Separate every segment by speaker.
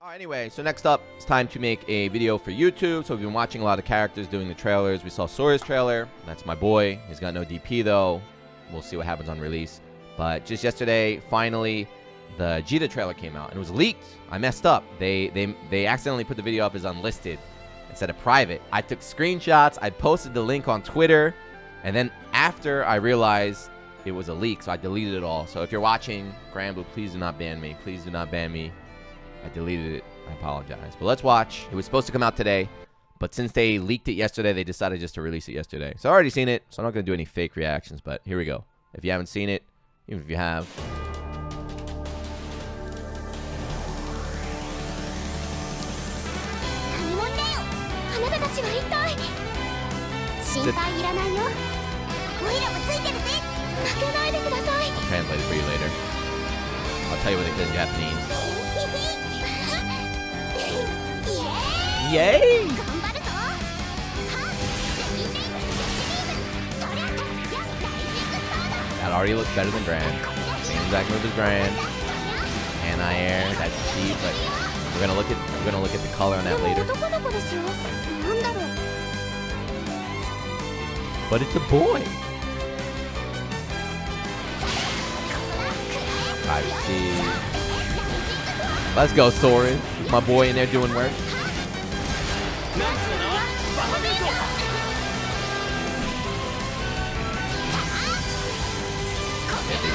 Speaker 1: Anyway, so next up, it's time to make a video for YouTube. So we've been watching a lot of characters doing the trailers. We saw Sora's trailer. That's my boy. He's got no DP though. We'll see what happens on release. But just yesterday, finally, the Djeeta trailer came out, and it was leaked. I messed up. They accidentally put the video up as unlisted instead of private. I took screenshots. I posted the link on Twitter, and then after I realized it was a leak, so I deleted it all. So if you're watching, Granblue, please do not ban me. Please do not ban me. I deleted it. I apologize. But let's watch. It was supposed to come out today, but since they leaked it yesterday, they decided just to release it yesterday. So I already seen it, so I'm not going to do any fake reactions, but here we go. If you haven't seen it, even if you have, I'll translate it for you later. I'll tell you what it says in Japanese. Yay! That already looks better than Gran. Same exact move as Gran. Anti-air, that's cheap, but we're gonna look at the color on that later. But it's a boy. Let's go, Sora. My boy in there doing work.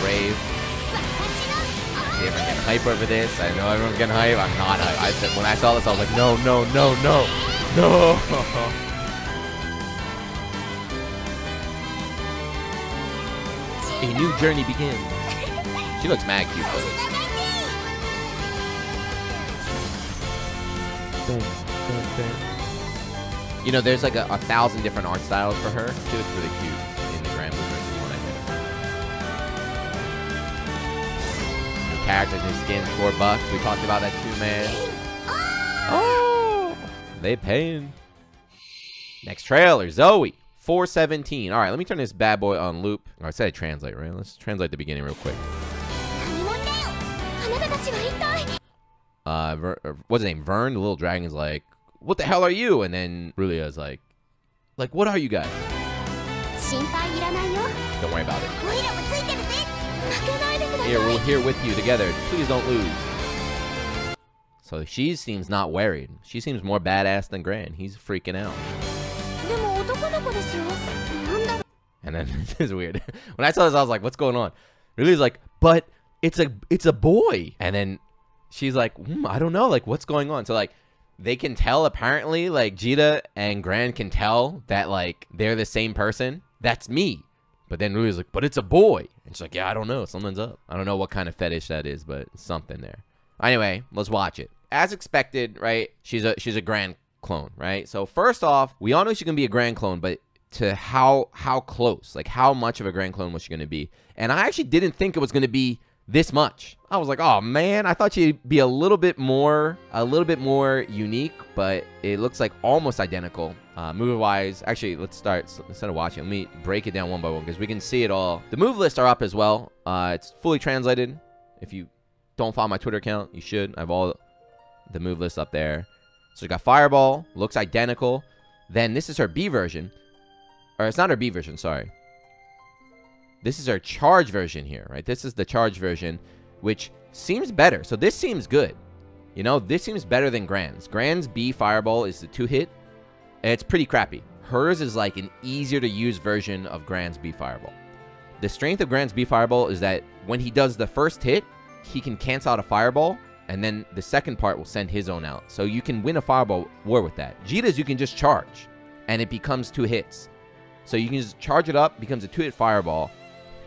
Speaker 1: Rave. See everyone getting hype over this. I know everyone's getting hype. I'm not hype. When I saw this, I was like, no, no, no, no, no. A new journey begins. She looks mad cute though. You know, there's like a 1,000 different art styles for her. She looks really cute in the Granblue version one I did. New characters, new skins, $4. We talked about that too, man. Oh, they paying. Next trailer, Zoe. 417. All right, let me turn this bad boy on loop. Oh, I said I translate, right? Let's translate the beginning real quick. What's his name? Vern, the little dragon, is like, what the hell are you? And then Rulia's like, what are you guys? Don't worry about it. Here, we're here with you together. Please don't lose. So she seems not worried. She seems more badass than Gran. He's freaking out. And then this is weird. When I saw this, I was like, what's going on? Rulia's like, but it's a boy. And then she's like, I don't know, like, what's going on? So like, they can tell, apparently, like, Djeeta and Gran can tell that, like, they're the same person. That's me. But then Rulia's like, but it's a boy. And she's like, yeah, I don't know. Something's up. I don't know what kind of fetish that is, but something there. Anyway, let's watch it. As expected, right, she's a Gran clone, right? So first off, we all know she's going to be a Gran clone, but to how close, like, how much of a Gran clone was she going to be? And I actually didn't think it was going to be this much. I was like, oh man, I thought she'd be a little bit more unique, but it looks like almost identical. Move wise, actually, let's start, instead of watching, let me break it down one by one because we can see it all. The move lists are up as well. It's fully translated. If you don't follow my Twitter account, you should. I have all the move lists up there. So you got Fireball, looks identical. Then this is her B version, or it's not her B version, sorry. This is our charge version here, right? This is the charge version, which seems better. So this seems good. You know, this seems better than Gran's. Gran's B Fireball is the 2-hit. And it's pretty crappy. Hers is like an easier to use version of Gran's B Fireball. The strength of Gran's B Fireball is that when he does the first hit, he can cancel out a Fireball, and then the second part will send his own out. So you can win a Fireball war with that. Djeeta's you can just charge, and it becomes 2 hits. So you can just charge it up, becomes a 2-hit Fireball.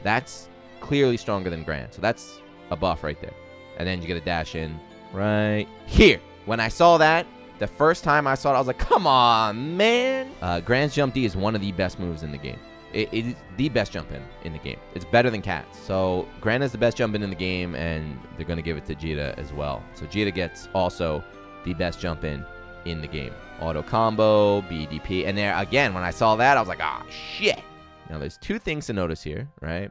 Speaker 1: That's clearly stronger than Gran. So that's a buff right there. And then you get a dash in right here. When I saw that, the first time I saw it, I was like, come on, man. Gran's Jump D is one of the best moves in the game. It is the best jump in the game. It's better than Cat's. So Gran is the best jump in the game, and they're going to give it to Djeeta as well. So Djeeta gets also the best jump in the game. Auto combo, BDP. And there, again, when I saw that, I was like, ah, shit. Now, there's 2 things to notice here, right?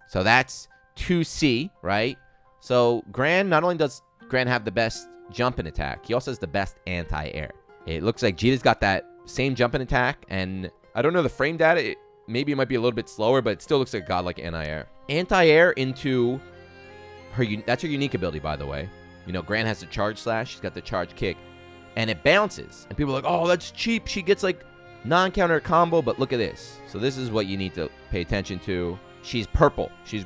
Speaker 1: So that's 2C, right? So Gran, not only does Gran have the best jumping attack. He also has the best anti-air. It looks like Djeeta's got that same jumping attack, and I don't know the frame data. Maybe it might be a little bit slower, but it still looks like godlike anti-air. Anti-air into her, that's her unique ability, by the way. You know, Gran has the charge slash. She's got the charge kick, and it bounces. And people are like, oh, that's cheap. She gets like non-counter combo, but look at this. So this is what you need to pay attention to. She's purple. She's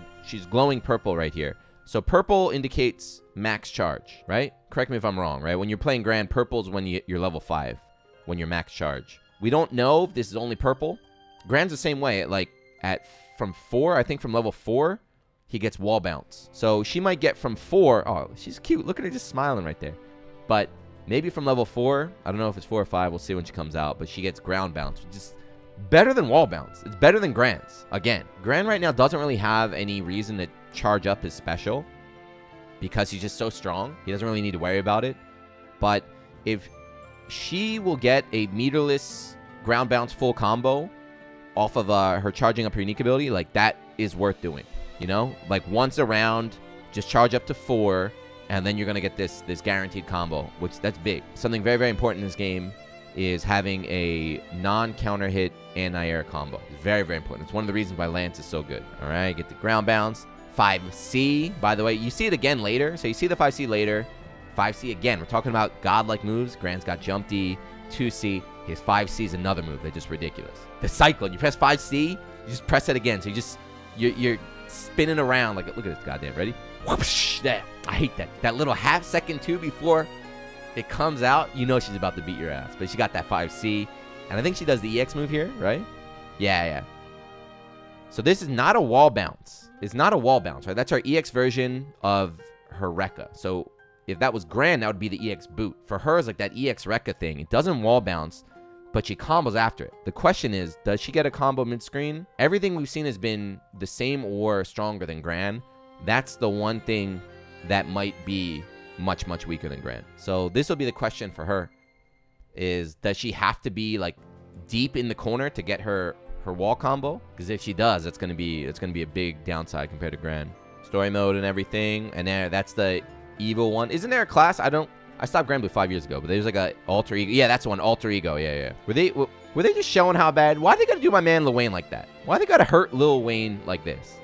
Speaker 1: glowing purple right here. So purple indicates max charge, right? Correct me if I'm wrong, right? When you're playing Gran, purple is when you're level 5, when you're max charge. We don't know if this is only purple. Gran's the same way. Like from 4, I think from level 4, he gets wall bounce. So she might get from 4. Oh, she's cute. Look at her just smiling right there. But maybe from level 4, I don't know if it's 4 or 5. We'll see when she comes out. But she gets ground bounce, which is better than wall bounce. It's better than Gran's. Again, Gran right now doesn't really have any reason to charge up his special because he's just so strong. He doesn't really need to worry about it. But if she will get a meterless ground bounce full combo off of her charging up her unique ability, like that is worth doing. You know, like once a round, just charge up to 4, and then you're gonna get this guaranteed combo, which that's big. Something very, very important in this game is having a non-counter hit anti-air combo. It's very, very important. It's one of the reasons why Lance is so good. All right, get the ground bounce. 5C, by the way, you see it again later. So you see the 5C later. 5C again. We're talking about godlike moves. Gran's got Jump D, 2C. His 5C is another move that's just ridiculous. The cyclone. You press 5C, you just press it again. So you're spinning around like, look at this goddamn. Ready? Whoosh, there. I hate that. That little half second too before it comes out, you know she's about to beat your ass. But she got that 5C. And I think she does the EX move here, right? Yeah. So this is not a wall bounce. It's not a wall bounce, right? That's our EX version of her Rekka. So if that was Gran, that would be the EX boot. For her, it's like that EX Rekka thing. It doesn't wall bounce, but she combos after it. The question is, does she get a combo mid-screen? Everything we've seen has been the same or stronger than Gran. That's the one thing that might be much, much weaker than Gran. So this will be the question for her, is does she have to be like deep in the corner to get her wall combo? Because if she does, it's gonna be a big downside compared to Gran. Story mode and everything, and that's the evil one. Isn't there a class? I stopped Granblue 5 years ago, but there's like a alter ego. Yeah, that's the one, alter ego. Yeah. Were they just showing how bad? Why they gotta do my man Lil Wayne like that? Why they gotta hurt Lil Wayne like this?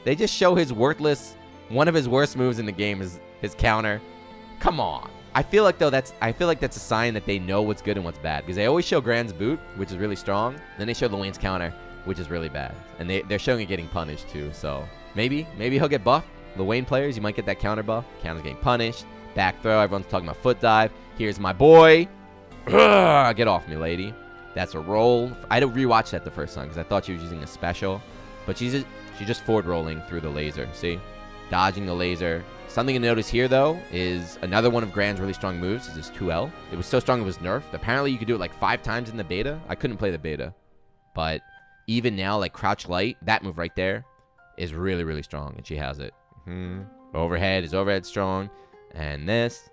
Speaker 1: They just show his worthless, one of his worst moves in the game is his counter. Come on. I feel like that's a sign that they know what's good and what's bad, because they always show Gran's boot, which is really strong. Then they show Lil Wayne's counter, which is really bad, and they're showing it getting punished too. So maybe he'll get buffed. Lil Wayne players, you might get that counter buff. Counter's getting punished. Back throw. Everyone's talking about foot dive. Here's my boy. Ugh, get off me, lady. That's a roll. I had to rewatch that the first time because I thought she was using a special, but she's just forward rolling through the laser. See, dodging the laser. Something to notice here, though, is another one of Gran's really strong moves is this 2L. It was so strong it was nerfed. Apparently, you could do it like 5 times in the beta. I couldn't play the beta. But even now, like Crouch Light, that move right there is really, really strong, and she has it. Overhead is overhead strong. And this.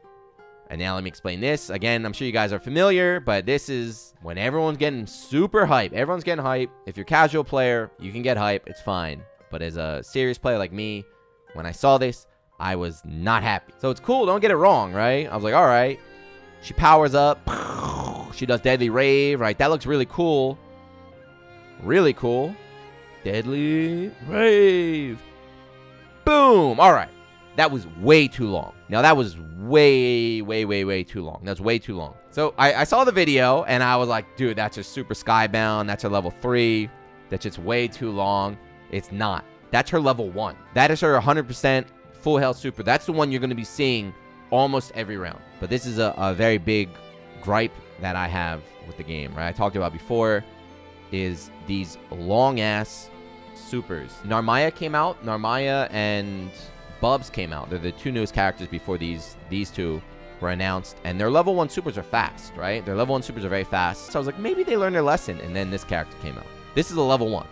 Speaker 1: And now let me explain this. Again, I'm sure you guys are familiar, but this is when everyone's getting super hype. Everyone's getting hype. If you're a casual player, you can get hype. It's fine. But as a serious player like me, when I saw this, I was not happy. So it's cool. Don't get it wrong, right? I was like, all right. She powers up. She does Deadly Rave, right? That looks really cool. Really cool. Deadly Rave. Boom. All right. That was way too long. Now, that was way too long. That's way too long. So I saw the video, and I was like, dude, that's just super skybound. That's her level 3. That's just way too long. It's not. That's her level 1. That is her 100% full health super. That's the one you're going to be seeing almost every round. But this is a very big gripe that I have with the game, right? I talked about before is these long-ass supers. Narmaya came out. Narmaya and Bubs came out. They're the 2 newest characters before these 2 were announced. And their level 1 supers are fast, right? Their level 1 supers are very fast. So I was like, maybe they learned their lesson. And then this character came out. This is a level 1.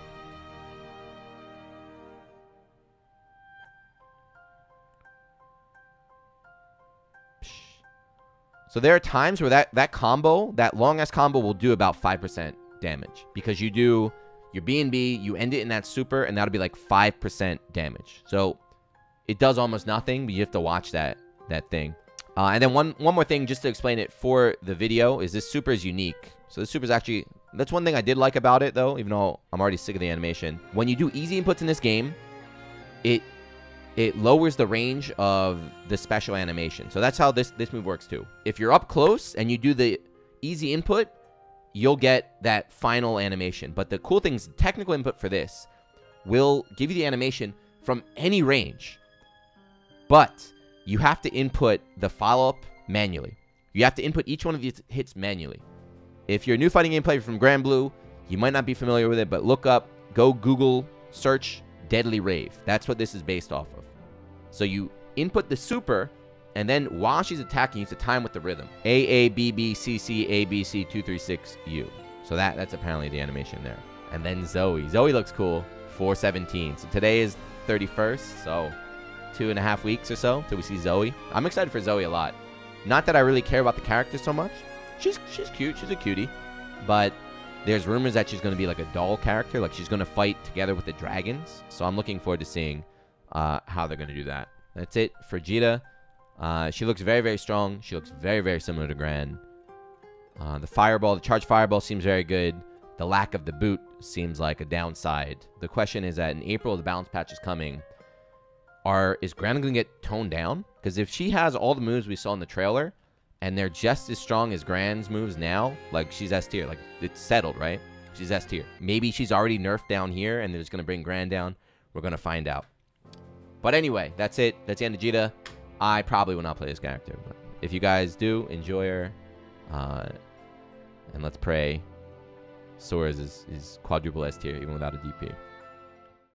Speaker 1: So there are times where that combo, that long-ass combo, will do about 5% damage. Because you do your B&B, you end it in that super, and that'll be like 5% damage. So it does almost nothing, but you have to watch that thing. And then one more thing, just to explain it for the video, is this super is unique. So this super is actually, that's one thing I did like about it, though, even though I'm already sick of the animation. When you do easy inputs in this game, it lowers the range of the special animation. So that's how this move works, too. If you're up close and you do the easy input, you'll get that final animation. But the cool thing is, technical input for this will give you the animation from any range. But you have to input the follow-up manually. You have to input each one of these hits manually. If you're a new fighting game player from Granblue, you might not be familiar with it, but go Google, search Deadly Rave. That's what this is based off of. So you input the super, and then while she's attacking, you have to time with the rhythm. A, A, B, B, C, C, A, B, C, 2, 3, 6, U. So that's apparently the animation there. And then Zoe. Zoe looks cool. 4/17. So today is 31st, so 2.5 weeks or so till we see Zoe. I'm excited for Zoe a lot. Not that I really care about the character so much. She's cute. She's a cutie. But there's rumors that she's going to be like a doll character. Like she's going to fight together with the dragons. So I'm looking forward to seeing how they're going to do that. That's it for Djeeta. She looks very, very strong. She looks very, very similar to Gran. The charged fireball seems very good. The lack of the boot seems like a downside. The question is that in April, the balance patch is coming. Is Gran going to get toned down? Because if she has all the moves we saw in the trailer, and they're just as strong as Gran's moves now, like she's S tier, like it's settled, right? She's S tier. Maybe she's already nerfed down here, and they're just going to bring Gran down. We're going to find out. But anyway, that's it. That's the end of Djeeta. I probably will not play this character. But if you guys do, enjoy her. And let's pray Sora's is quadruple S tier, even without a DP.